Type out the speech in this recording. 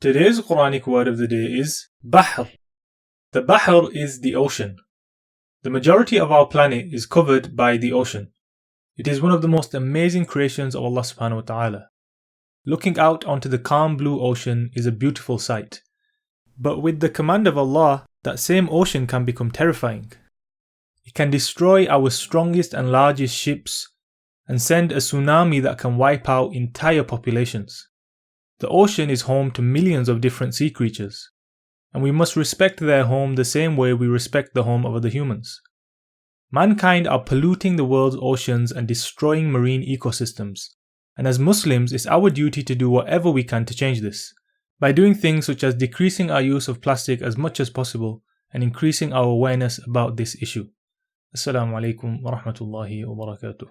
Today's Quranic word of the day is Bahr. The Bahr is the ocean. The majority of our planet is covered by the ocean. It is one of the most amazing creations of Allah subhanahu wa ta'ala. Looking out onto the calm blue ocean is a beautiful sight. But with the command of Allah, that same ocean can become terrifying. It can destroy our strongest and largest ships and send a tsunami that can wipe out entire populations. The ocean is home to millions of different sea creatures, and we must respect their home the same way we respect the home of other humans. Mankind are polluting the world's oceans and destroying marine ecosystems, and as Muslims it's our duty to do whatever we can to change this, by doing things such as decreasing our use of plastic as much as possible and increasing our awareness about this issue. Assalamu alaikum wa rahmatullahi wa barakatuh.